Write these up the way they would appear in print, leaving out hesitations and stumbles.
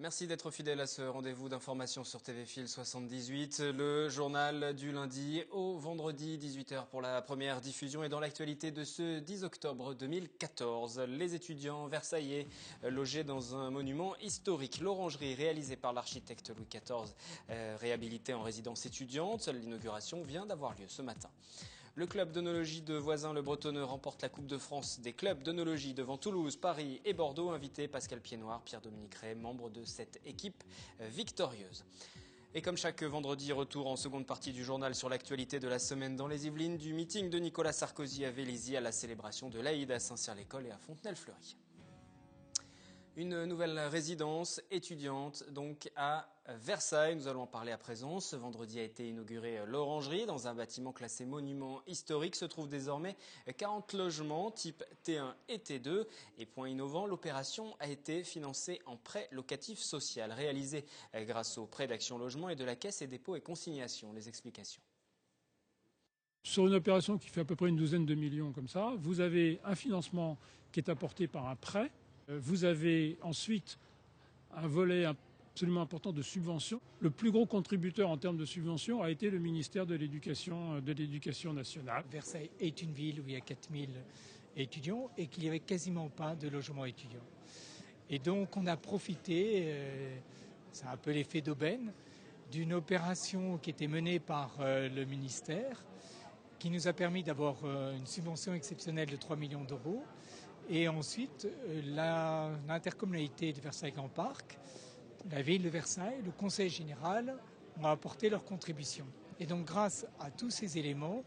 Merci d'être fidèle à ce rendez-vous d'information sur TV Fil 78, le journal du lundi au vendredi 18h pour la première diffusion et dans l'actualité de ce 10 octobre 2014. Les étudiants versaillais logés dans un monument historique, l'Orangerie réalisée par l'architecte Louis XIV, réhabilitée en résidence étudiante. L'inauguration vient d'avoir lieu ce matin. Le club d'œnologie de Voisins le Bretonneux remporte la Coupe de France des clubs d'œnologie devant Toulouse, Paris et Bordeaux. Invité Pascal Piednoir, Pierre-Dominique Ray, membre de cette équipe victorieuse. Et comme chaque vendredi, retour en seconde partie du journal sur l'actualité de la semaine dans les Yvelines, du meeting de Nicolas Sarkozy à Vélizy à la célébration de l'Aïd à Saint-Cyr-l'École et à Fontenelle-Fleury. Une nouvelle résidence étudiante donc à Versailles. Nous allons en parler à présent. Ce vendredi a été inaugurée l'Orangerie. Dans un bâtiment classé monument historique se trouvent désormais 40 logements type T1 et T2. Et point innovant, l'opération a été financée en prêt locatif social, réalisé grâce au prêt d'Action Logement et de la Caisse et dépôts et consignations. Les explications. Sur une opération qui fait à peu près une douzaine de millions comme ça, vous avez un financement qui est apporté par un prêt. Vous avez ensuite un volet absolument important de subventions. Le plus gros contributeur en termes de subventions a été le ministère de l'Éducation nationale. Versailles est une ville où il y a 4000 étudiants et qu'il n'y avait quasiment pas de logements étudiants. Et donc on a profité, c'est un peu l'effet d'aubaine, d'une opération qui était menée par le ministère, qui nous a permis d'avoir une subvention exceptionnelle de 3 millions d'euros. Et ensuite, l'intercommunalité de Versailles-Grand Parc, la ville de Versailles, le conseil général ont apporté leur contribution. Et donc grâce à tous ces éléments,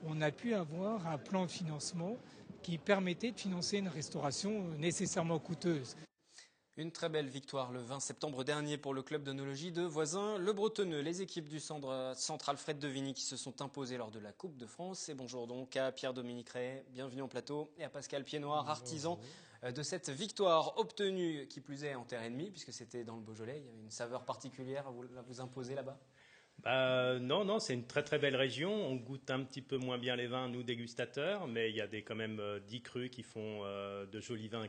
on a pu avoir un plan de financement qui permettait de financer une restauration nécessairement coûteuse. Une très belle victoire le 20 septembre dernier pour le club d'œnologie de Voisins le Bretonneux. Les équipes du centre Alfred Devigny qui se sont imposées lors de la Coupe de France. Et bonjour donc à Pierre-Dominique Ray, bienvenue en plateau, et à Pascal Piednoir, artisan de cette victoire obtenue, qui plus est en terre ennemie, puisque c'était dans le Beaujolais. Il y avait une saveur particulière à vous imposer là-bas. Non, c'est une très très belle région. On goûte un petit peu moins bien les vins, nous dégustateurs, mais il y a quand même 10 crus qui font de jolis vins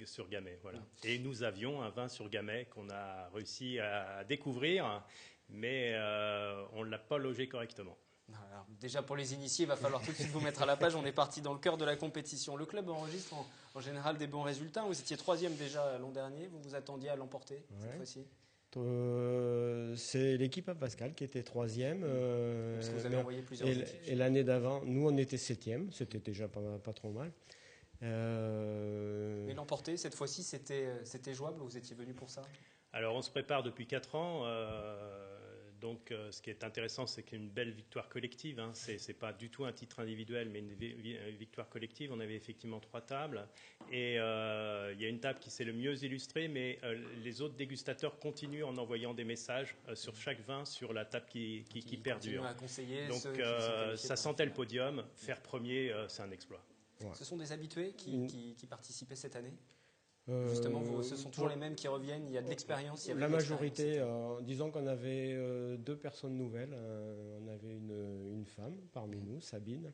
sur Gamay. Voilà. Et nous avions un vin sur Gamay qu'on a réussi à découvrir, mais on ne l'a pas logé correctement. Alors, déjà pour les initiés, il va falloir tout de suite vous mettre à la page. On est parti dans le cœur de la compétition. Le club enregistre en général des bons résultats. Vous étiez 3e déjà l'an dernier. Vous vous attendiez à l'emporter cette fois-ci? C'est l'équipe à Pascal qui était 3e. Parce que vous avez envoyé plusieurs équipes. Et l'année d'avant, nous on était 7e. C'était déjà pas trop mal. Mais l'emporter cette fois-ci, c'était jouable? Vous étiez venu pour ça? Alors on se prépare depuis 4 ans. Donc ce qui est intéressant, c'est qu'il y a une belle victoire collective. Hein. C'est pas du tout un titre individuel, mais une victoire collective. On avait effectivement 3 tables. Et il y a une table qui s'est le mieux illustrée, mais les autres dégustateurs continuent en envoyant des messages sur chaque vin sur la table qui perdure. À conseiller donc ça sentait le podium. Faire premier, c'est un exploit. Ouais. Ce sont des habitués qui participaient cette année? Justement, ce sont toujours les mêmes qui reviennent, il y a de l'expérience. La majorité, disons qu'on avait 2 personnes nouvelles. On avait une femme parmi nous, Sabine.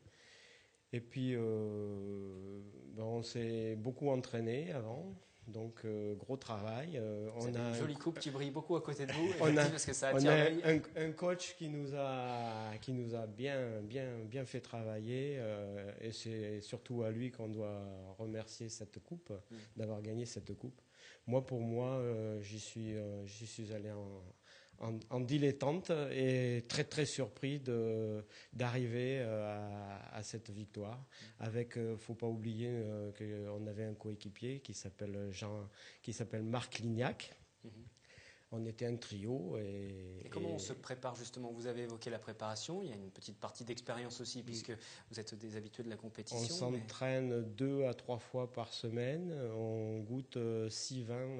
Et puis, on s'est beaucoup entraîné avant. Donc, gros travail. On a une jolie coupe qui brille beaucoup à côté de vous. Parce que ça attire un coach qui nous a bien fait travailler. Et c'est surtout à lui qu'on doit remercier cette coupe, d'avoir gagné cette coupe. Pour moi, j'y suis allé en dilettante et très très surpris d'arriver à cette victoire. Avec, faut pas oublier qu'on avait un coéquipier qui s'appelle Marc Lignac. On était un trio. Et comment on se prépare justement? Vous avez évoqué la préparation, il y a une petite partie d'expérience aussi puisque vous êtes des habitués de la compétition. On s'entraîne 2 à 3 fois par semaine, on goûte 6 vins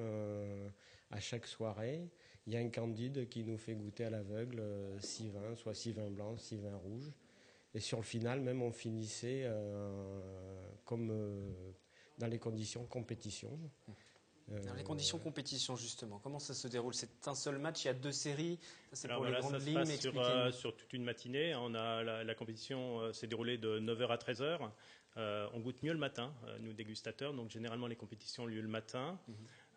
à chaque soirée. Il y a un candide qui nous fait goûter à l'aveugle 6 vins, soit 6 vins blancs, 6 vins rouges. Et sur le final, même, on finissait comme dans les conditions compétition. Dans les conditions compétition, justement, comment ça se déroule? C'est un seul match, il y a 2 séries. Ça, c'est pour les grandes lignes. Ça se passe sur toute une matinée. La compétition s'est déroulée de 9h à 13h. On goûte mieux le matin, nous dégustateurs. Donc généralement, les compétitions ont lieu le matin.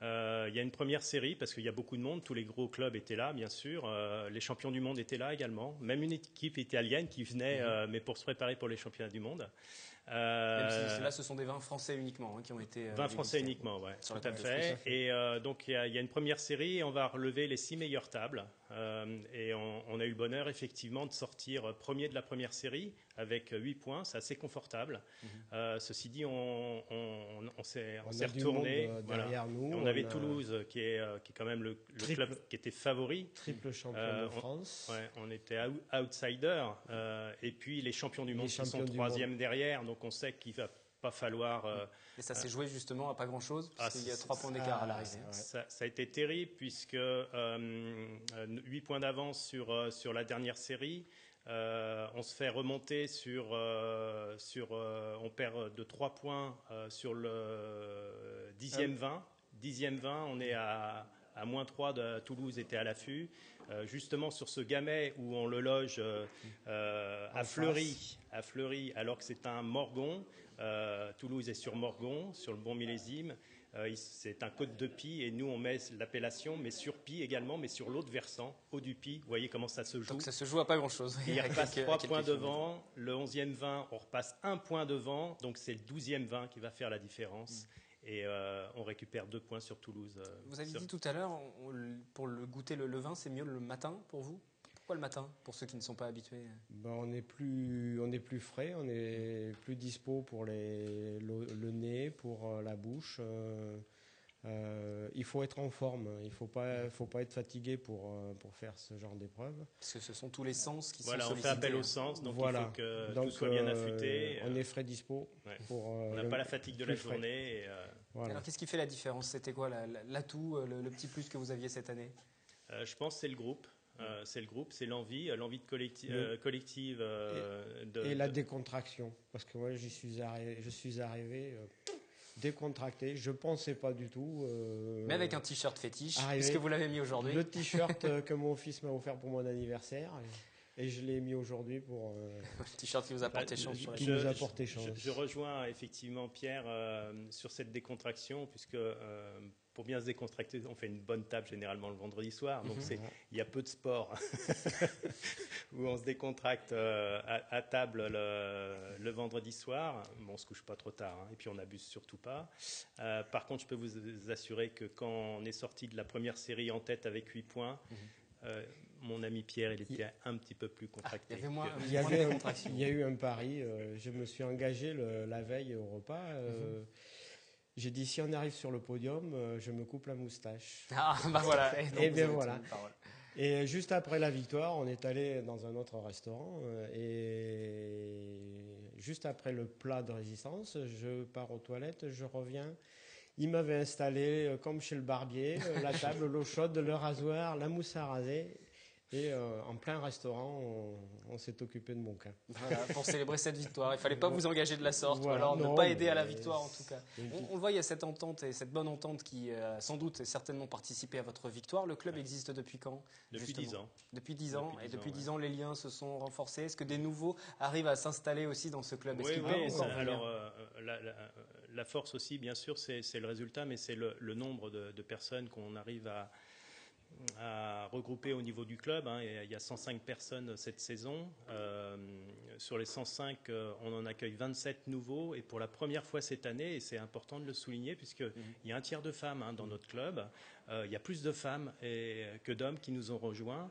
Il y a une première série parce qu'il y a beaucoup de monde, tous les gros clubs étaient là, bien sûr. Les champions du monde étaient là également. Même une équipe italienne qui venait, mais pour se préparer pour les championnats du monde. Même si là, ce sont des vins français uniquement qui ont été. Vins français uniquement, ouais, tout à fait. Et donc il y a une première série et on va relever les 6 meilleures tables. Et on a eu le bonheur effectivement de sortir premier de la première série avec 8 points, c'est assez confortable. Ceci dit, on s'est retourné. Derrière nous. On avait Toulouse qui est quand même le club qui était favori. Triple champion de France. Ouais, on était outsider. Et puis les champions du monde qui sont troisième derrière. Donc on sait qu'il va pas falloir. Et ça s'est joué justement à pas grand-chose, parce qu'il y a 3 points d'écart à l'arrivée. Ça a été terrible, puisque 8 points d'avance sur la dernière série. On se fait remonter on perd de 3 points sur le 10e 20. 10e 20, on est à moins 3 de Toulouse était à l'affût. Justement sur ce Gamay où on le loge à Fleury, alors que c'est un Morgon. Toulouse est sur Morgon, sur le bon millésime. C'est un côte de Pie et nous on met l'appellation, mais sur Pie également, mais sur l'autre versant, haut du Pie. Vous voyez comment ça se joue. Donc ça se joue à pas grand-chose. Il repasse 3 points devant. Le 11e 20, on repasse 1 point devant. Donc c'est le 12e 20 qui va faire la différence. Et on récupère 2 points sur Toulouse. Vous avez dit tout à l'heure, pour le goûter le vin, c'est mieux le matin pour vous? Pourquoi le matin, pour ceux qui ne sont pas habitués? On est plus frais, on est plus dispo pour le nez, pour la bouche. Il faut être en forme, il faut pas être fatigué pour faire ce genre d'épreuve. Parce que ce sont tous les sens qui sont sollicités. On fait appel aux sens, donc il faut que tout soit bien affûté. On est frais dispo. Ouais. On n'a pas la fatigue de la journée. Voilà. Alors qu'est-ce qui fait la différence? C'était quoi l'atout, le petit plus que vous aviez cette année? Je pense que c'est le groupe. C'est l'envie de collective. Et la décontraction. Parce que moi, je suis arrivé décontracté. Je pensais pas du tout. Mais avec un t-shirt fétiche, puisque vous l'avez mis aujourd'hui. Le t-shirt que mon fils m'a offert pour mon anniversaire. Et je l'ai mis aujourd'hui pour. Le t-shirt qui vous a porté chance. Je rejoins effectivement Pierre sur cette décontraction, puisque pour bien se décontracter, on fait une bonne table généralement le vendredi soir. Donc il y a peu de sport où on se décontracte à table le vendredi soir. Bon, on se couche pas trop tard, et puis on n'abuse surtout pas. Par contre, je peux vous assurer que quand on est sorti de la première série en tête avec 8 points, mon ami Pierre, il était un petit peu plus contracté. Il y a eu un pari. Je me suis engagé la veille au repas. J'ai dit, si on arrive sur le podium, je me coupe la moustache. Ah, bah voilà. Et bien voilà. Et juste après la victoire, on est allé dans un autre restaurant. Et juste après le plat de résistance, je pars aux toilettes, je reviens. Il m'avait installé, comme chez le barbier, la table, l'eau chaude, le rasoir, la mousse à raser. Et en plein restaurant, on s'est occupé de mon cas. Voilà, pour célébrer cette victoire. Il ne fallait pas vous engager de la sorte, ou alors ne pas aider à la victoire en tout cas. On le voit, il y a cette entente et cette bonne entente qui a sans doute et certainement participé à votre victoire. Le club existe depuis quand? Depuis 10 ans. Depuis 10 ans. Et depuis 10 ans, les liens se sont renforcés. Est-ce que des nouveaux arrivent à s'installer aussi dans ce club? Oui, alors la force aussi, bien sûr, c'est le résultat, mais c'est le nombre de personnes qu'on arrive à regrouper au niveau du club. Il y a 105 personnes cette saison. Sur les 105, on en accueille 27 nouveaux. Et pour la première fois cette année, et c'est important de le souligner, puisqu'il y a un tiers de femmes dans notre club. Il y a plus de femmes que d'hommes qui nous ont rejoints.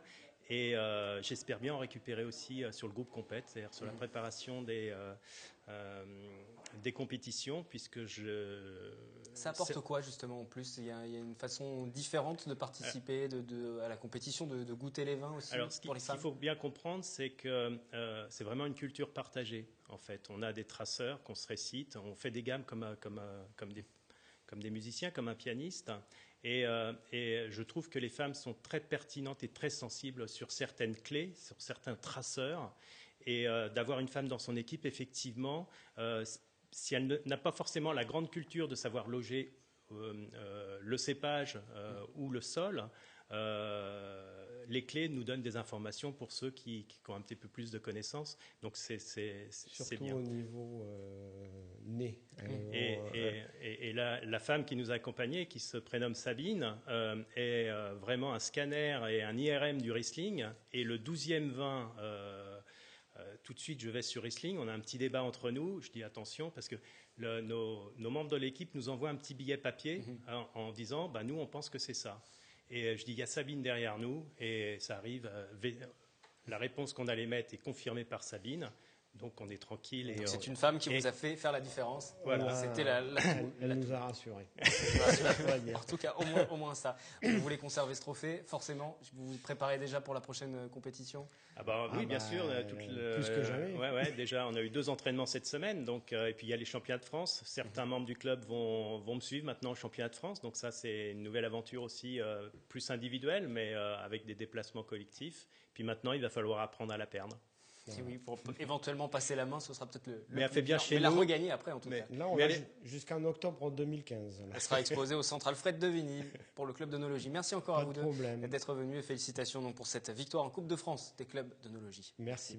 Et j'espère bien en récupérer aussi sur le groupe compète, c'est-à-dire sur la préparation des compétitions, puisque Ça apporte quoi justement en plus? Il y a une façon différente de participer à la compétition, de goûter les vins aussi. Alors, ce qu'il faut bien comprendre, c'est que c'est vraiment une culture partagée. En fait, on a des traceurs qu'on se récite, on fait des gammes comme des musiciens, comme un pianiste. Et je trouve que les femmes sont très pertinentes et très sensibles sur certaines clés, sur certains traceurs. Et d'avoir une femme dans son équipe, effectivement, si elle n'a pas forcément la grande culture de savoir loger le cépage ou le sol, les clés nous donnent des informations pour ceux qui ont un petit peu plus de connaissances. Donc c'est surtout bien. Au niveau nez. Et la femme qui nous a accompagnés, qui se prénomme Sabine, est vraiment un scanner et un IRM du Riesling. Et le 12e vin, tout de suite je vais sur Riesling, on a un petit débat entre nous, je dis attention parce que nos membres de l'équipe nous envoient un petit billet papier en disant nous on pense que c'est ça. Et je dis, il y a Sabine derrière nous, et ça arrive, la réponse qu'on allait mettre est confirmée par Sabine, donc on est tranquille. Et c'est une femme qui vous a fait faire la différence. Voilà. C'était elle nous a rassurés. En tout cas, au moins ça. Vous voulez conserver ce trophée, forcément. Vous vous préparez déjà pour la prochaine compétition? Oui, bien sûr. Plus que jamais. Ouais, déjà, on a eu 2 entraînements cette semaine. Donc, et puis, il y a les championnats de France. Certains membres du club vont me suivre maintenant au championnat de France. Donc, ça, c'est une nouvelle aventure aussi, plus individuelle, mais avec des déplacements collectifs. Puis maintenant, il va falloir apprendre à la perdre. Et oui, pour éventuellement passer la main, ce sera peut-être le mais elle fait bien chez nous. la regagner après, en tout cas. Là, on va jusqu'en octobre 2015. Elle sera exposée au Centre Alfred de Vigny pour le club d'œnologie. Merci encore à vous deux d'être venus et félicitations donc pour cette victoire en Coupe de France des clubs d'œnologie. Merci.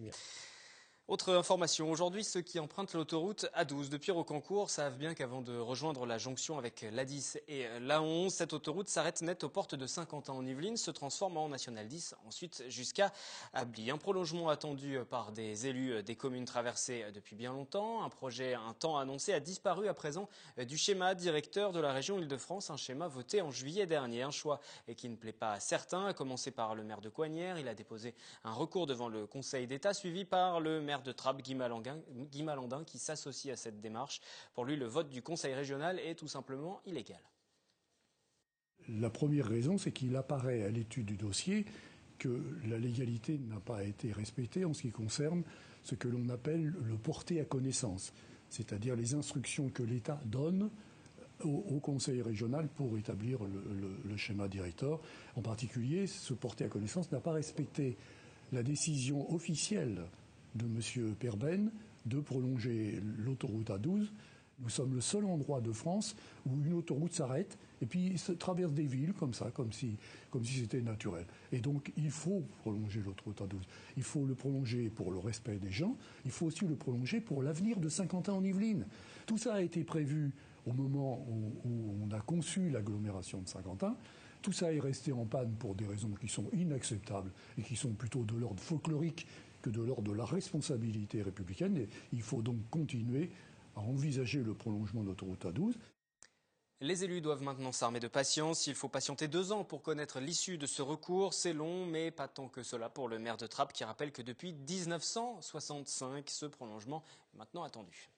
Autre information, aujourd'hui, ceux qui empruntent l'autoroute A12 depuis Rocancourt savent bien qu'avant de rejoindre la jonction avec l'A10 et l'A11, cette autoroute s'arrête net aux portes de Saint-Quentin en Yvelines, se transforme en National 10, ensuite jusqu'à Ably. Un prolongement attendu par des élus des communes traversées depuis bien longtemps. Un projet un temps annoncé a disparu à présent du schéma directeur de la région Île-de-France, un schéma voté en juillet dernier. Un choix qui ne plaît pas à certains, à commencer par le maire de Coignères. Il a déposé un recours devant le Conseil d'État, suivi par le maire de Trappes, Guy Malandin, qui s'associe à cette démarche. Pour lui, le vote du Conseil régional est tout simplement illégal. La première raison, c'est qu'il apparaît à l'étude du dossier que la légalité n'a pas été respectée en ce qui concerne ce que l'on appelle le porté à connaissance, c'est-à-dire les instructions que l'État donne au Conseil régional pour établir le schéma directeur. En particulier, ce porté à connaissance n'a pas respecté la décision officielle de M. Perben de prolonger l'autoroute A12. Nous sommes le seul endroit de France où une autoroute s'arrête et puis se traverse des villes comme ça, comme si c'était naturel. Et donc il faut prolonger l'autoroute A12. Il faut le prolonger pour le respect des gens. Il faut aussi le prolonger pour l'avenir de Saint-Quentin en Yvelines. Tout ça a été prévu au moment où on a conçu l'agglomération de Saint-Quentin. Tout ça est resté en panne pour des raisons qui sont inacceptables et qui sont plutôt de l'ordre folklorique que de l'ordre de la responsabilité républicaine. Et il faut donc continuer à envisager le prolongement de l'autoroute A12. Les élus doivent maintenant s'armer de patience. Il faut patienter 2 ans pour connaître l'issue de ce recours. C'est long, mais pas tant que cela pour le maire de Trappes qui rappelle que depuis 1965, ce prolongement est maintenant attendu.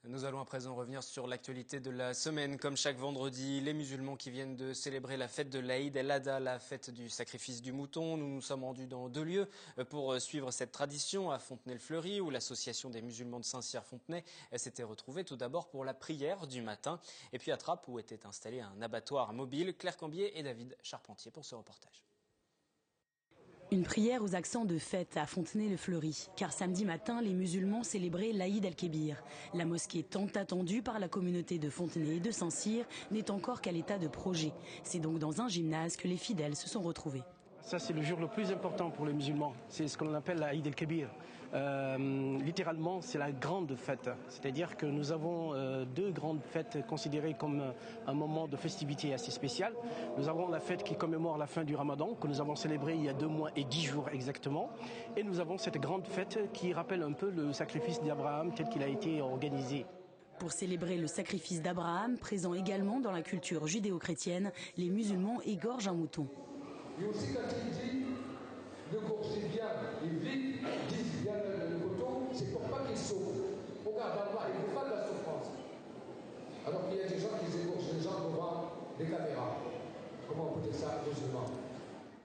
Nous allons à présent revenir sur l'actualité de la semaine. Comme chaque vendredi, les musulmans qui viennent de célébrer la fête de l'Aïd el-Adha, la fête du sacrifice du mouton. Nous nous sommes rendus dans 2 lieux pour suivre cette tradition, à Fontenay-le-Fleury, où l'association des musulmans de Saint-Cyr-Fontenay s'était retrouvée tout d'abord pour la prière du matin. Et puis à Trappes, où était installé un abattoir mobile. Claire Cambier et David Charpentier pour ce reportage. Une prière aux accents de fête à Fontenay-le-Fleury, car samedi matin, les musulmans célébraient l'Aïd el-Kébir. La mosquée tant attendue par la communauté de Fontenay et de Saint-Cyr n'est encore qu'à l'état de projet. C'est donc dans un gymnase que les fidèles se sont retrouvés. Ça, c'est le jour le plus important pour les musulmans. C'est ce que l'on appelle l'Aïd el-Kébir. Littéralement, c'est la grande fête. C'est-à-dire que nous avons 2 grandes fêtes considérées comme un moment de festivité assez spécial. Nous avons la fête qui commémore la fin du Ramadan, que nous avons célébrée il y a 2 mois et 10 jours exactement. Et nous avons cette grande fête qui rappelle un peu le sacrifice d'Abraham tel qu'il a été organisé. Pour célébrer le sacrifice d'Abraham, présent également dans la culture judéo-chrétienne, les musulmans égorgent un mouton. Il y a aussi quand il dit de gorger bien et vite, disent bien le coton, c'est pour pas qu'il souffre. Regarde Allah, il ne faut pas de la souffrance. Alors qu'il y a des gens qui égorgent les gens devant des caméras. Comment on peut dire ça, musulman?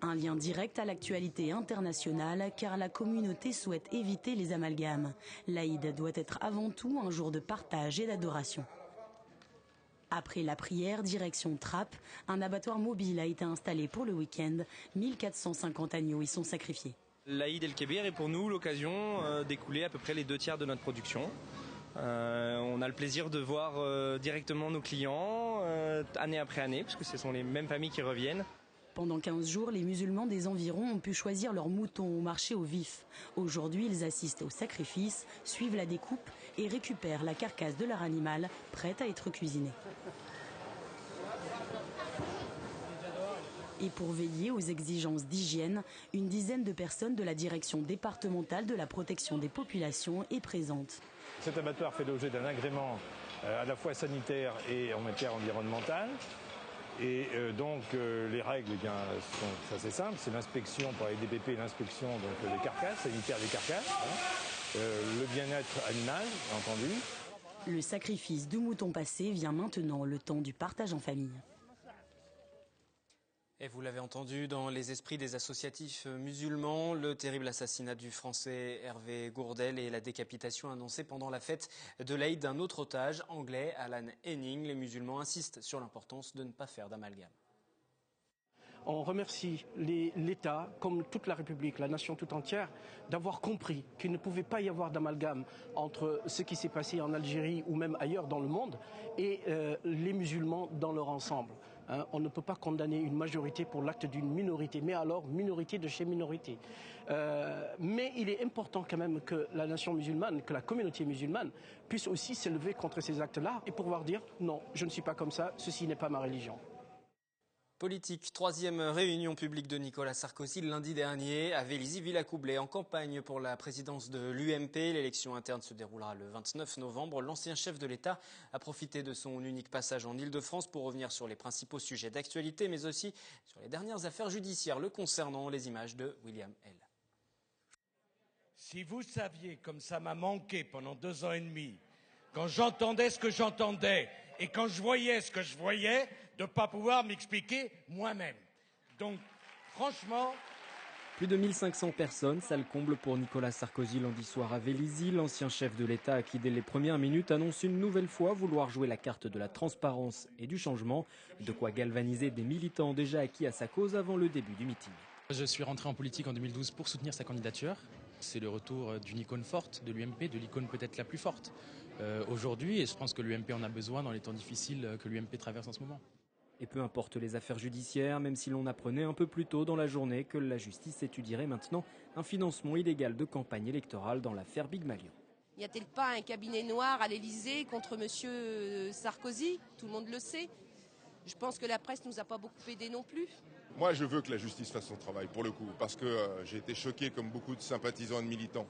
Un lien direct à l'actualité internationale, car la communauté souhaite éviter les amalgames. L'Aïd doit être avant tout un jour de partage et d'adoration. Après la prière, direction Trappes, un abattoir mobile a été installé pour le week-end. 1450 agneaux y sont sacrifiés. L'Aïd el-Kébir est pour nous l'occasion d'écouler à peu près les 2 tiers de notre production. On a le plaisir de voir directement nos clients année après année, parce que ce sont les mêmes familles qui reviennent. Pendant 15 jours, les musulmans des environs ont pu choisir leurs moutons au marché au vif. Aujourd'hui, ils assistent au sacrifice, suivent la découpe et récupèrent la carcasse de leur animal, prête à être cuisinée. Et pour veiller aux exigences d'hygiène, une dizaine de personnes de la direction départementale de la protection des populations est présente. Cet abattoir fait l'objet d'un agrément à la fois sanitaire et en matière environnementale. Et donc les règles sont assez simples, c'est l'inspection par les DPP, l'inspection des carcasses, sanitaire des carcasses, le bien-être animal, bien entendu. Le sacrifice de moutons passés vient maintenant le temps du partage en famille. Et vous l'avez entendu, dans les esprits des associatifs musulmans, le terrible assassinat du Français Hervé Gourdel et la décapitation annoncée pendant la fête de l'Aïd d'un autre otage anglais, Alan Henning. Les musulmans insistent sur l'importance de ne pas faire d'amalgame. On remercie l'État, comme toute la République, la nation tout entière, d'avoir compris qu'il ne pouvait pas y avoir d'amalgame entre ce qui s'est passé en Algérie ou même ailleurs dans le monde et les musulmans dans leur ensemble. On ne peut pas condamner une majorité pour l'acte d'une minorité, mais alors minorité de chez minorité. Mais il est important quand même que la nation musulmane, que la communauté musulmane puisse aussi s'élever contre ces actes-là et pouvoir dire non, je ne suis pas comme ça, ceci n'est pas ma religion. Politique, troisième réunion publique de Nicolas Sarkozy lundi dernier à Vélizy-Villacoublay en campagne pour la présidence de l'UMP. L'élection interne se déroulera le 29 novembre. L'ancien chef de l'État a profité de son unique passage en Ile-de-France pour revenir sur les principaux sujets d'actualité, mais aussi sur les dernières affaires judiciaires le concernant. Les images de William L. Si vous saviez comme ça m'a manqué pendant 2 ans et demi, quand j'entendais ce que j'entendais et quand je voyais ce que je voyais, de ne pas pouvoir m'expliquer moi-même. Donc, franchement... Plus de 1500 personnes, salle comble pour Nicolas Sarkozy lundi soir à Vélizy. L'ancien chef de l'État qui, dès les premières minutes, annonce une nouvelle fois vouloir jouer la carte de la transparence et du changement. De quoi galvaniser des militants déjà acquis à sa cause avant le début du meeting. Je suis rentré en politique en 2012 pour soutenir sa candidature. C'est le retour d'une icône forte de l'UMP, de l'icône peut-être la plus forte aujourd'hui. Et je pense que l'UMP en a besoin dans les temps difficiles que l'UMP traverse en ce moment. Et peu importe les affaires judiciaires, même si l'on apprenait un peu plus tôt dans la journée que la justice étudierait maintenant un financement illégal de campagne électorale dans l'affaire Big Malion. N'y a-t-il pas un cabinet noir à l'Élysée contre M. Sarkozy? Tout le monde le sait. Je pense que la presse ne nous a pas beaucoup aidés non plus. Moi, je veux que la justice fasse son travail, pour le coup, parce que j'ai été choqué, comme beaucoup de sympathisants et de militants,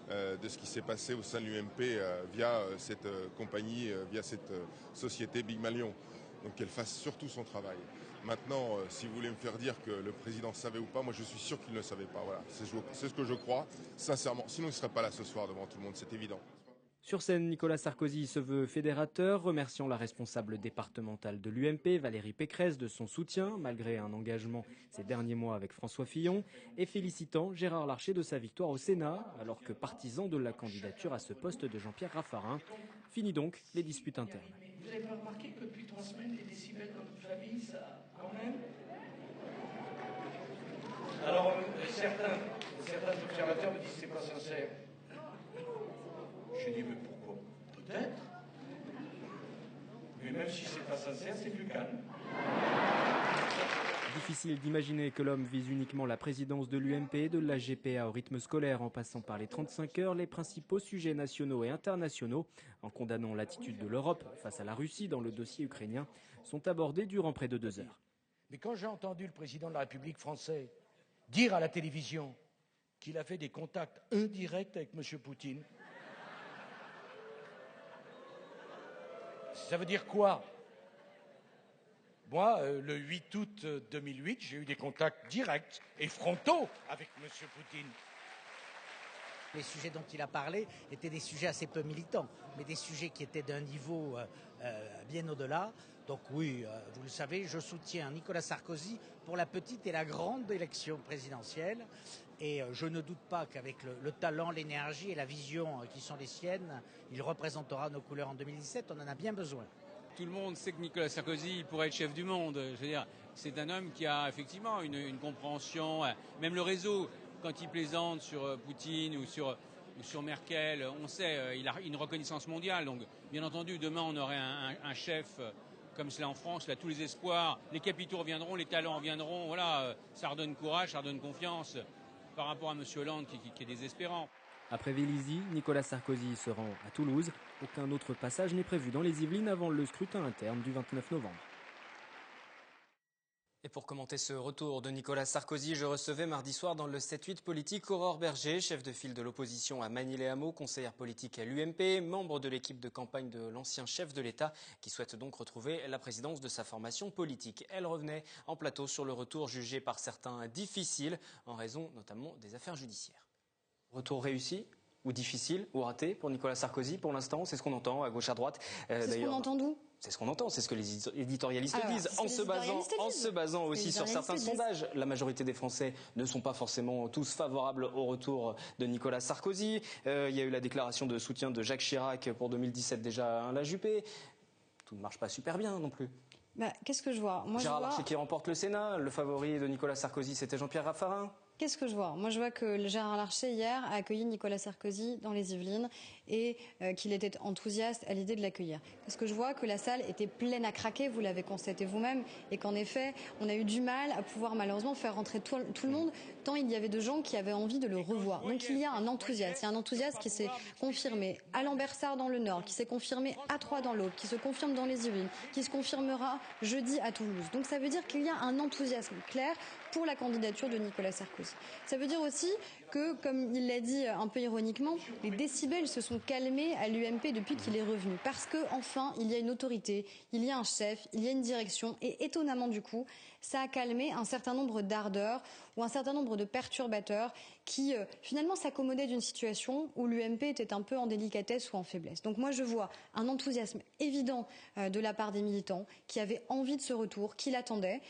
de ce qui s'est passé au sein de l'UMP via cette compagnie, via cette société Big Malion. Donc qu'elle fasse surtout son travail. Maintenant, si vous voulez me faire dire que le président savait ou pas, moi je suis sûr qu'il ne savait pas. Voilà, c'est ce que je crois, sincèrement. Sinon, il ne serait pas là ce soir devant tout le monde, c'est évident. Sur scène, Nicolas Sarkozy se veut fédérateur, remerciant la responsable départementale de l'UMP, Valérie Pécresse, de son soutien, malgré un engagement ces derniers mois avec François Fillon, et félicitant Gérard Larcher de sa victoire au Sénat, alors que partisan de la candidature à ce poste de Jean-Pierre Raffarin. Fini donc les disputes internes. Vous n'avez pas remarqué que depuis 3 semaines, les décibels dans notre famille, ça, quand même... Alors, certains observateurs me disent que c'est pas sincère. J'ai dit, mais pourquoi? Peut-être. Mais même si c'est pas sincère, c'est plus calme. Difficile d'imaginer que l'homme vise uniquement la présidence de l'UMP, de la GPA au rythme scolaire en passant par les 35 heures, les principaux sujets nationaux et internationaux, en condamnant l'attitude de l'Europe face à la Russie dans le dossier ukrainien, sont abordés durant près de 2 heures. Mais quand j'ai entendu le président de la République française dire à la télévision qu'il a fait des contacts indirects avec M. Poutine, ça veut dire quoi? Moi, le 8 août 2008, j'ai eu des contacts directs et frontaux avec M. Poutine. Les sujets dont il a parlé étaient des sujets assez peu militants, mais des sujets qui étaient d'un niveau bien au-delà. Donc oui, vous le savez, je soutiens Nicolas Sarkozy pour la petite et la grande élection présidentielle. Et je ne doute pas qu'avec le talent, l'énergie et la vision qui sont les siennes, il représentera nos couleurs en 2017. On en a bien besoin. Tout le monde sait que Nicolas Sarkozy pourrait être chef du monde. Je veux dire, c'est un homme qui a effectivement une compréhension, même le réseau, quand il plaisante sur Poutine ou sur sur Merkel, on sait, il a une reconnaissance mondiale. Donc, bien entendu, demain, on aurait un chef comme cela en France. Là, tous les espoirs, les capitaux reviendront, les talents reviendront. Voilà, ça redonne courage, ça redonne confiance par rapport à M. Hollande qui est désespérant. Après Vélizy, Nicolas Sarkozy se rend à Toulouse. Aucun autre passage n'est prévu dans les Yvelines avant le scrutin interne du 29 novembre. Et pour commenter ce retour de Nicolas Sarkozy, je recevais mardi soir dans le 7-8 politique Aurore Berger, chef de file de l'opposition à Magny-les-Hameaux, conseillère politique à l'UMP, membre de l'équipe de campagne de l'ancien chef de l'État, qui souhaite donc retrouver la présidence de sa formation politique. Elle revenait en plateau sur le retour jugé par certains difficile, en raison notamment des affaires judiciaires. Retour réussi ou difficile ou raté pour Nicolas Sarkozy pour l'instant? C'est ce qu'on entend à gauche à droite. C'est ce qu'on entend d'où? C'est ce qu'on entend, c'est ce que les éditorialistes Alors, disent, en se basant aussi sur certains sondages. La majorité des Français ne sont pas forcément tous favorables au retour de Nicolas Sarkozy. Il y a eu la déclaration de soutien de Jacques Chirac pour 2017 déjà à la Juppé. Tout ne marche pas super bien non plus. Bah, qu'est-ce que je vois? Gérard Larcher qui remporte le Sénat. Le favori de Nicolas Sarkozy, c'était Jean-Pierre Raffarin. Qu'est-ce que je vois? Moi, je vois que Gérard Larcher, hier, a accueilli Nicolas Sarkozy dans les Yvelines et qu'il était enthousiaste à l'idée de l'accueillir. Parce que je vois que la salle était pleine à craquer, vous l'avez constaté vous-même, et qu'en effet, on a eu du mal à pouvoir malheureusement faire rentrer tout le monde, tant il y avait de gens qui avaient envie de le revoir. Donc il y a un enthousiasme. Il y a un enthousiasme qui s'est confirmé à Lambersart dans le Nord, qui s'est confirmé à Troyes dans l'Aube, qui se confirme dans les Yvelines, qui se confirmera jeudi à Toulouse. Donc ça veut dire qu'il y a un enthousiasme clair pour la candidature de Nicolas Sarkozy. Ça veut dire aussi que, comme il l'a dit un peu ironiquement, les décibels se sont calmés à l'UMP depuis qu'il est revenu. Parce qu'enfin, il y a une autorité, il y a un chef, il y a une direction. Et étonnamment, du coup, ça a calmé un certain nombre d'ardeurs ou un certain nombre de perturbateurs qui, finalement, s'accommodaient d'une situation où l'UMP était un peu en délicatesse ou en faiblesse. Donc moi, je vois un enthousiasme évident de la part des militants qui avaient envie de ce retour, qui l'attendaient.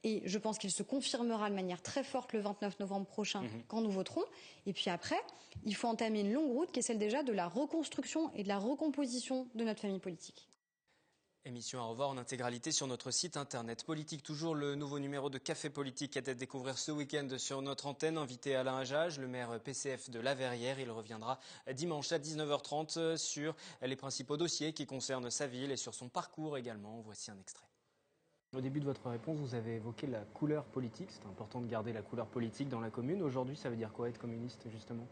Et je pense qu'il se confirmera de manière très forte le 29 novembre prochain quand nous voterons. Et puis après, il faut entamer une longue route qui est celle déjà de la reconstruction et de la recomposition de notre famille politique. Émission à revoir en intégralité sur notre site internet. Politique toujours, le nouveau numéro de Café Politique à découvrir ce week-end sur notre antenne. Invité Alain Hajage, le maire PCF de La Verrière. Il reviendra dimanche à 19h30 sur les principaux dossiers qui concernent sa ville et sur son parcours également. Voici un extrait. Au début de votre réponse, vous avez évoqué la couleur politique. C'est important de garder la couleur politique dans la commune. Aujourd'hui, ça veut dire quoi être communiste, justement?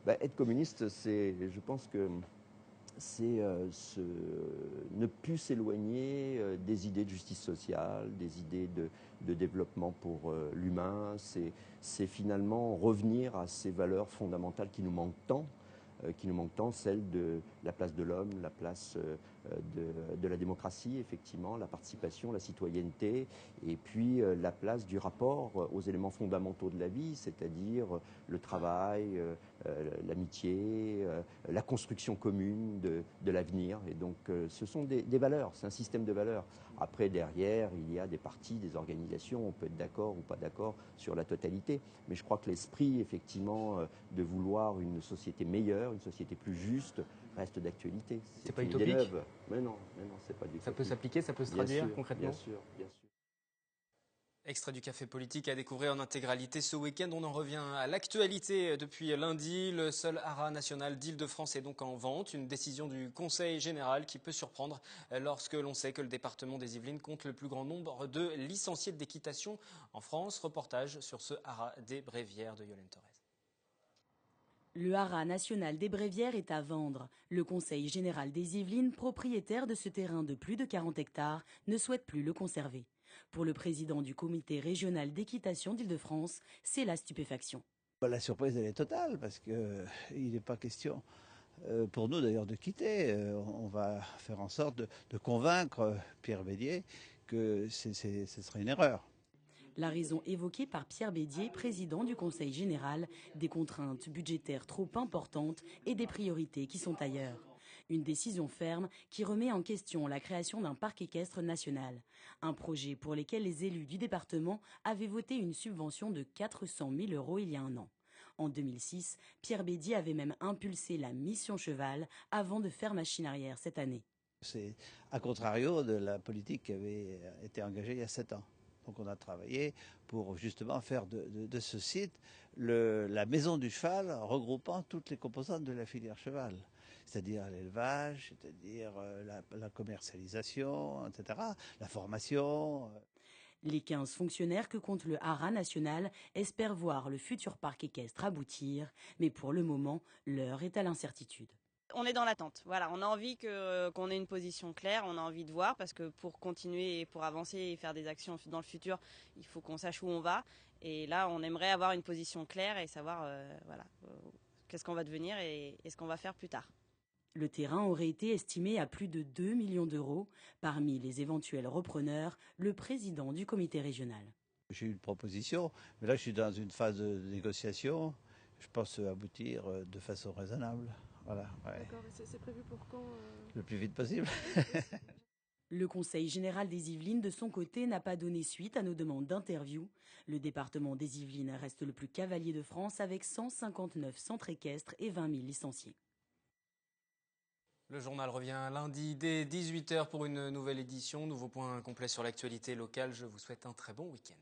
Être communiste, je pense que c'est ne plus s'éloigner des idées de justice sociale, des idées de développement pour l'humain. C'est finalement revenir à ces valeurs fondamentales qui nous manquent tant. Celle de la place de l'homme, la place de la démocratie, effectivement, la participation, la citoyenneté, et puis la place du rapport aux éléments fondamentaux de la vie, c'est-à-dire le travail, l'amitié, la construction commune de l'avenir. Et donc ce sont des valeurs, c'est un système de valeurs. Après, derrière, il y a des partis, des organisations, on peut être d'accord ou pas d'accord sur la totalité, mais je crois que l'esprit, effectivement, de vouloir une société meilleure, une société plus juste, reste d'actualité. C'est pas utopique? Mais non, c'est pas utopique. Ça peut s'appliquer, ça peut se traduire concrètement? Bien sûr. Extrait du Café Politique à découvrir en intégralité ce week-end. On en revient à l'actualité depuis lundi. Le seul haras national d'Île-de-France est donc en vente. Une décision du Conseil général qui peut surprendre lorsque l'on sait que le département des Yvelines compte le plus grand nombre de licenciés d'équitation en France. Reportage sur ce haras des Brévières de Yolène Thorez. Le haras national des Brévières est à vendre. Le Conseil général des Yvelines, propriétaire de ce terrain de plus de 40 hectares, ne souhaite plus le conserver. Pour le président du comité régional d'équitation d'Île-de-France, c'est la stupéfaction. La surprise, elle est totale parce qu'il n'est pas question pour nous d'ailleurs de quitter. On va faire en sorte de convaincre Pierre Bédier que ce serait une erreur. La raison évoquée par Pierre Bédier, président du Conseil général, des contraintes budgétaires trop importantes et des priorités qui sont ailleurs. Une décision ferme qui remet en question la création d'un parc équestre national. Un projet pour lequel les élus du département avaient voté une subvention de 400 000 € il y a un an. En 2006, Pierre Bédier avait même impulsé la mission cheval avant de faire machine arrière cette année. C'est à contrario de la politique qui avait été engagée il y a 7 ans. Donc on a travaillé pour justement faire de ce site la maison du cheval regroupant toutes les composantes de la filière cheval. C'est-à-dire l'élevage, c'est-à-dire la commercialisation, etc., la formation. Les 15 fonctionnaires que compte le Haras national espèrent voir le futur parc équestre aboutir, mais pour le moment, l'heure est à l'incertitude. On est dans l'attente. Voilà, on a envie qu'on ait une position claire, on a envie de voir parce que pour continuer et pour avancer et faire des actions dans le futur, il faut qu'on sache où on va. Et là, on aimerait avoir une position claire et savoir qu'est-ce qu'on va devenir et ce qu'on va faire plus tard. Le terrain aurait été estimé à plus de 2 millions d'euros. Parmi les éventuels repreneurs, le président du comité régional. J'ai eu une proposition, mais là je suis dans une phase de négociation. Je pense aboutir de façon raisonnable. Voilà, ouais. D'accord, et c'est prévu pour quand Le plus vite possible. Le Conseil général des Yvelines, de son côté, n'a pas donné suite à nos demandes d'interview. Le département des Yvelines reste le plus cavalier de France avec 159 centres équestres et 20 000 licenciés. Le journal revient lundi dès 18h pour une nouvelle édition. Nouveau point complet sur l'actualité locale. Je vous souhaite un très bon week-end.